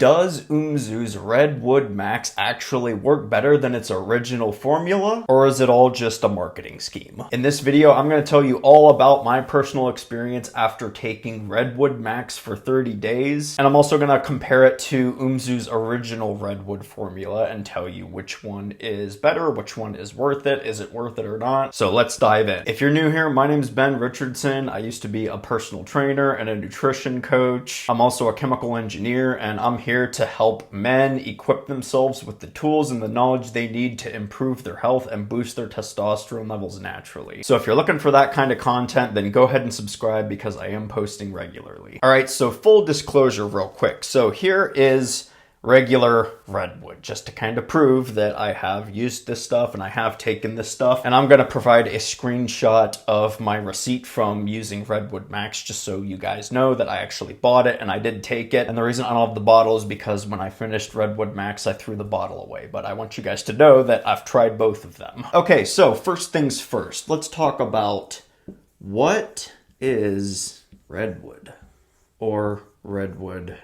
Does UMZU's Redwood Max actually work better than its original formula, or is it all just a marketing scheme? In this video, I'm going to tell you all about my personal experience after taking Redwood Max for 30 days, and I'm also going to compare it to UMZU's original Redwood formula and tell you which one is better, which one is worth it, is it worth it or not? So let's dive in. If you're new here, my name is Ben Richardson. I used to be a personal trainer and a nutrition coach. I'm also a chemical engineer, and I'm here to help men equip themselves with the tools and the knowledge they need to improve their health and boost their testosterone levels naturally. So if you're looking for that kind of content, then go ahead and subscribe because I am posting regularly. All right, so full disclosure real quick. So here is regular Redwood, just to kind of prove that I have used this stuff and I have taken this stuff. And I'm going to provide a screenshot of my receipt from using Redwood Max, just so you guys know that I actually bought it and I did take it. And the reason I don't have the bottle is because when I finished Redwood Max, I threw the bottle away. But I want you guys to know that I've tried both of them. Okay, so first things first, let's talk about what is Redwood or Redwood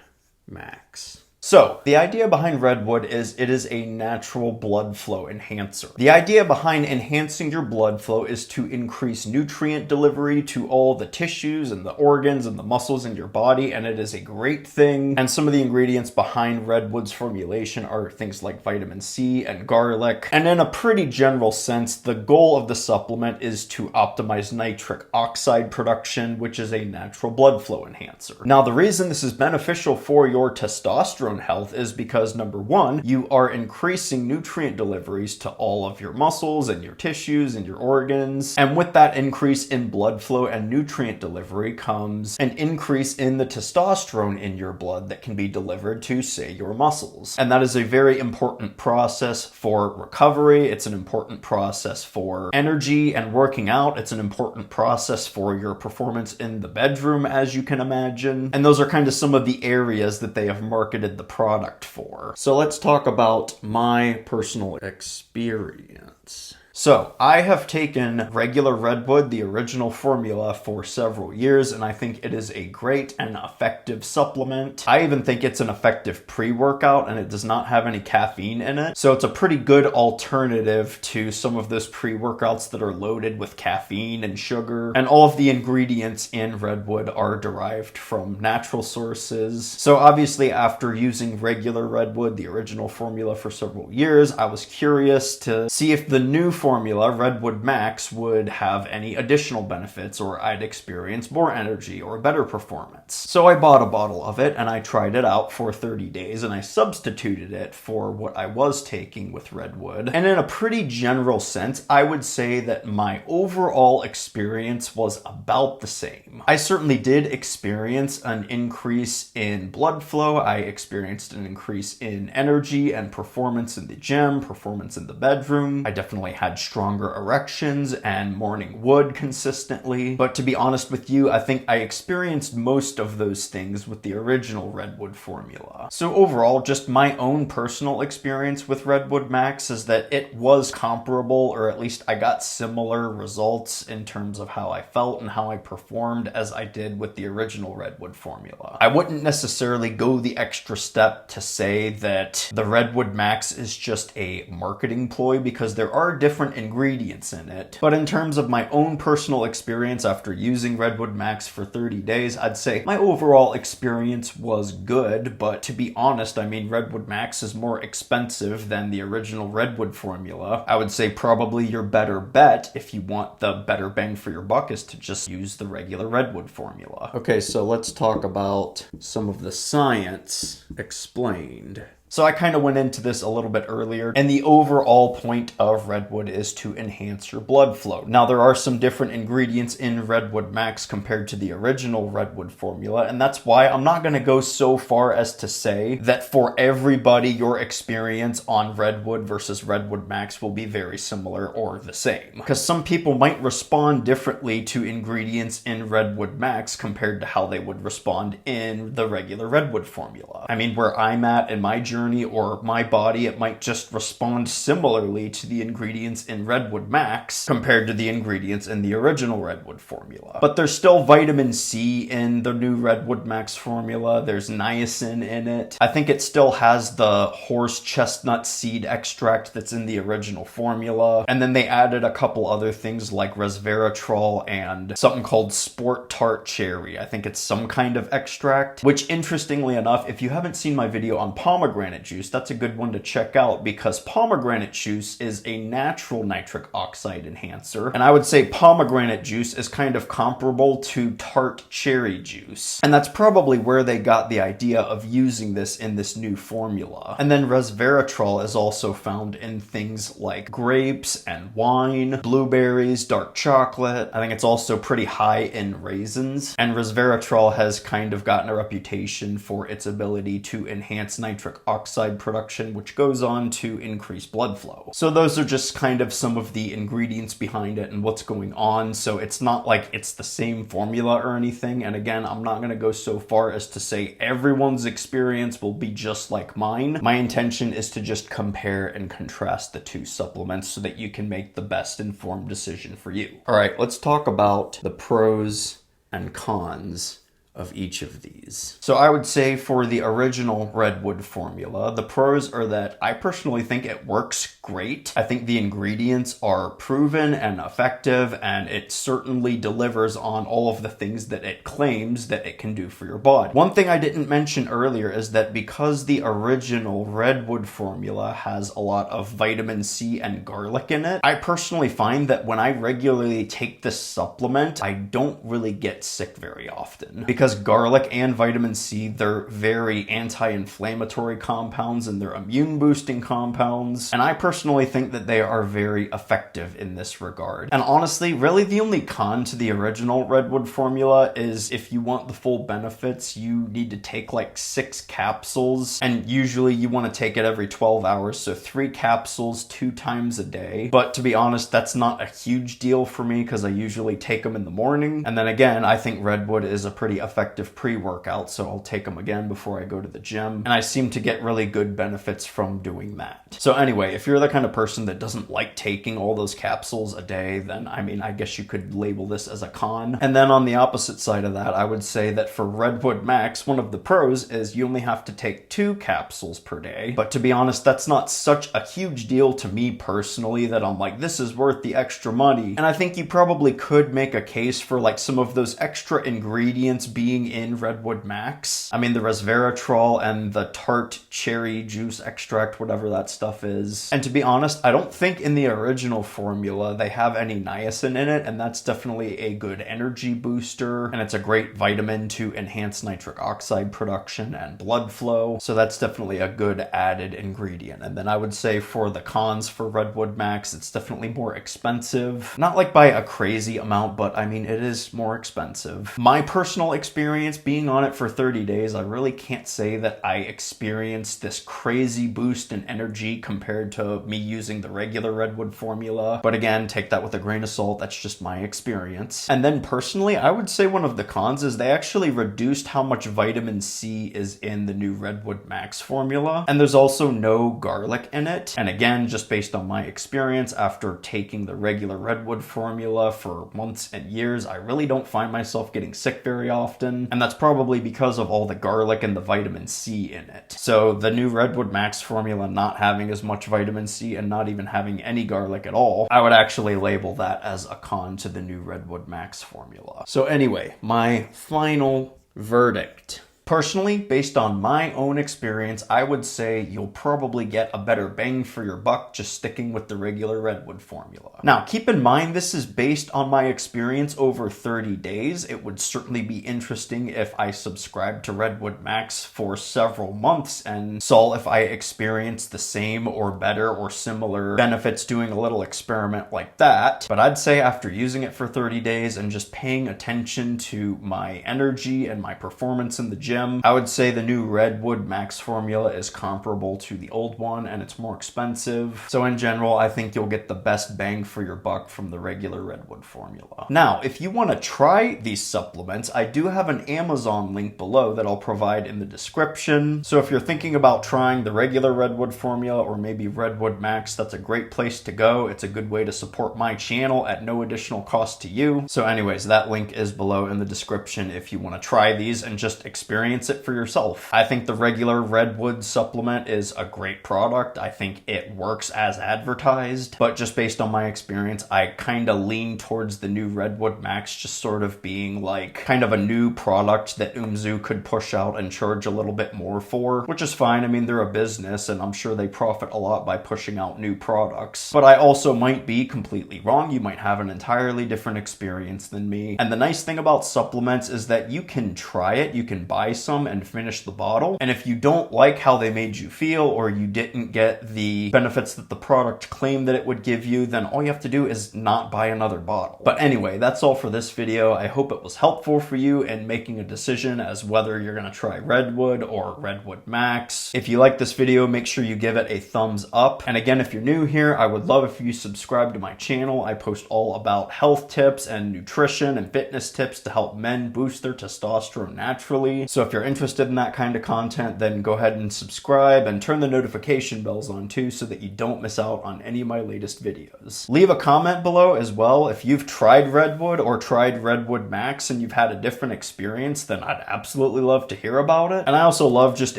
Max. So, the idea behind Redwood is it is a natural blood flow enhancer. The idea behind enhancing your blood flow is to increase nutrient delivery to all the tissues and the organs and the muscles in your body, and it is a great thing. And some of the ingredients behind Redwood's formulation are things like vitamin C and garlic. And in a pretty general sense, the goal of the supplement is to optimize nitric oxide production, which is a natural blood flow enhancer. Now, the reason this is beneficial for your testosterone health is because, number one, you are increasing nutrient deliveries to all of your muscles and your tissues and your organs. And with that increase in blood flow and nutrient delivery comes an increase in the testosterone in your blood that can be delivered to, say, your muscles. And that is a very important process for recovery. It's an important process for energy and working out. It's an important process for your performance in the bedroom, as you can imagine. And those are kind of some of the areas that they have marketed the product for. So let's talk about my personal experience. So, I have taken regular Redwood, the original formula, for several years, and I think it is a great and effective supplement. I even think it's an effective pre-workout, and it does not have any caffeine in it. So it's a pretty good alternative to some of those pre-workouts that are loaded with caffeine and sugar. And all of the ingredients in Redwood are derived from natural sources. So obviously, after using regular Redwood, the original formula, for several years, I was curious to see if the new formula, Redwood Max, would have any additional benefits, or I'd experience more energy or better performance. So I bought a bottle of it and I tried it out for 30 days and I substituted it for what I was taking with Redwood. And in a pretty general sense, I would say that my overall experience was about the same. I certainly did experience an increase in blood flow. I experienced an increase in energy and performance in the gym, performance in the bedroom. I definitely had stronger erections and morning wood consistently. But to be honest with you, I think I experienced most of those things with the original Redwood formula. So overall, just my own personal experience with Redwood Max is that it was comparable, or at least I got similar results in terms of how I felt and how I performed as I did with the original Redwood formula. I wouldn't necessarily go the extra step to say that the Redwood Max is just a marketing ploy, because there are different ingredients in it. But in terms of my own personal experience after using Redwood Max for 30 days, I'd say my overall experience was good. But to be honest, I mean, Redwood Max is more expensive than the original Redwood formula. I would say probably your better bet, if you want the better bang for your buck, is to just use the regular Redwood formula. Okay, so let's talk about some of the science explained. So I kind of went into this a little bit earlier, and the overall point of Redwood is to enhance your blood flow. Now, there are some different ingredients in Redwood Max compared to the original Redwood formula, and that's why I'm not going to go so far as to say that for everybody your experience on Redwood versus Redwood Max will be very similar or the same. Because some people might respond differently to ingredients in Redwood Max compared to how they would respond in the regular Redwood formula. I mean, where I'm at in my journey journey or my body, it might just respond similarly to the ingredients in Redwood Max compared to the ingredients in the original Redwood formula. But there's still vitamin C in the new Redwood Max formula. There's niacin in it. I think it still has the horse chestnut seed extract that's in the original formula. And then they added a couple other things like resveratrol and something called sport tart cherry. I think it's some kind of extract, which interestingly enough, if you haven't seen my video on pomegranate juice, that's a good one to check out because pomegranate juice is a natural nitric oxide enhancer. And I would say pomegranate juice is kind of comparable to tart cherry juice. And that's probably where they got the idea of using this in this new formula. And then resveratrol is also found in things like grapes and wine, blueberries, dark chocolate. I think it's also pretty high in raisins. And resveratrol has kind of gotten a reputation for its ability to enhance nitric oxide production, which goes on to increase blood flow. So those are just kind of some of the ingredients behind it and what's going on. So it's not like it's the same formula or anything. And again, I'm not going to go so far as to say everyone's experience will be just like mine. My intention is to just compare and contrast the two supplements so that you can make the best informed decision for you. All right, let's talk about the pros and cons of each of these. So I would say for the original Redwood formula, the pros are that I personally think it works great. I think the ingredients are proven and effective, and it certainly delivers on all of the things that it claims that it can do for your body. One thing I didn't mention earlier is that because the original Redwood formula has a lot of vitamin C and garlic in it, I personally find that when I regularly take this supplement, I don't really get sick very often. Because garlic and vitamin C, they're very anti-inflammatory compounds and they're immune boosting compounds. And I personally think that they are very effective in this regard. And honestly, really the only con to the original Redwood formula is if you want the full benefits, you need to take like 6 capsules. And usually you want to take it every 12 hours. So 3 capsules 2 times a day. But to be honest, that's not a huge deal for me because I usually take them in the morning. And then again, I think Redwood is a pretty effective pre-workout, so I'll take them again before I go to the gym. And I seem to get really good benefits from doing that. So anyway, if you're the kind of person that doesn't like taking all those capsules a day, then I mean, I guess you could label this as a con. And then on the opposite side of that, I would say that for Redwood Max, one of the pros is you only have to take 2 capsules per day. But to be honest, that's not such a huge deal to me personally that I'm like, this is worth the extra money. And I think you probably could make a case for like some of those extra ingredients being in Redwood Max. I mean, the resveratrol and the tart cherry juice extract, whatever that stuff is. And to be honest, I don't think in the original formula they have any niacin in it, and that's definitely a good energy booster, and it's a great vitamin to enhance nitric oxide production and blood flow. So that's definitely a good added ingredient. And then I would say for the cons for Redwood Max, it's definitely more expensive. Not like by a crazy amount, but I mean, it is more expensive. My personal experience being on it for 30 days, I really can't say that I experienced this crazy boost in energy compared to me using the regular Redwood formula. But again, take that with a grain of salt. That's just my experience. And then personally, I would say one of the cons is they actually reduced how much vitamin C is in the new Redwood Max formula. And there's also no garlic in it. And again, just based on my experience after taking the regular Redwood formula for months and years, I really don't find myself getting sick very often. And that's probably because of all the garlic and the vitamin C in it. So the new Redwood Max formula not having as much vitamin C and not even having any garlic at all, I would actually label that as a con to the new Redwood Max formula. So anyway, my final verdict. Personally, based on my own experience, I would say you'll probably get a better bang for your buck just sticking with the regular Redwood formula. Now, keep in mind, this is based on my experience over 30 days. It would certainly be interesting if I subscribed to Redwood Max for several months and saw if I experienced the same or better or similar benefits doing a little experiment like that. But I'd say after using it for 30 days and just paying attention to my energy and my performance in the gym, gym. I would say the new Redwood Max formula is comparable to the old one, and it's more expensive. So in general, I think you'll get the best bang for your buck from the regular Redwood formula. Now, if you want to try these supplements, I do have an Amazon link below that I'll provide in the description. So if you're thinking about trying the regular Redwood formula or maybe Redwood Max, that's a great place to go. It's a good way to support my channel at no additional cost to you. So anyways, that link is below in the description if you want to try these and just experience it for yourself. I think the regular Redwood supplement is a great product. I think it works as advertised, but just based on my experience, I kind of lean towards the new Redwood Max just sort of being like kind of a new product that UMZU could push out and charge a little bit more for, which is fine. I mean, they're a business and I'm sure they profit a lot by pushing out new products, but I also might be completely wrong. You might have an entirely different experience than me. And the nice thing about supplements is that you can try it, you can buy some and finish the bottle. And if you don't like how they made you feel or you didn't get the benefits that the product claimed that it would give you, then all you have to do is not buy another bottle. But anyway, that's all for this video. I hope it was helpful for you in making a decision as whether you're going to try Redwood or Redwood Max. If you like this video, make sure you give it a thumbs up. And again, if you're new here, I would love if you subscribe to my channel. I post all about health tips and nutrition and fitness tips to help men boost their testosterone naturally. So if you're interested in that kind of content, then go ahead and subscribe and turn the notification bells on too so that you don't miss out on any of my latest videos. Leave a comment below as well if you've tried Redwood or tried Redwood Max and you've had a different experience, then I'd absolutely love to hear about it. And I also love just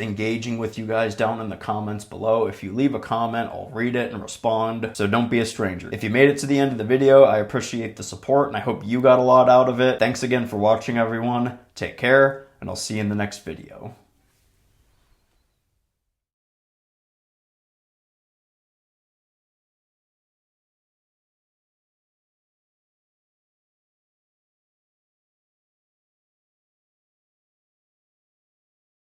engaging with you guys down in the comments below. If you leave a comment, I'll read it and respond, so don't be a stranger. If you made it to the end of the video, I appreciate the support and I hope you got a lot out of it. Thanks again for watching, everyone. Take care, and I'll see you in the next video.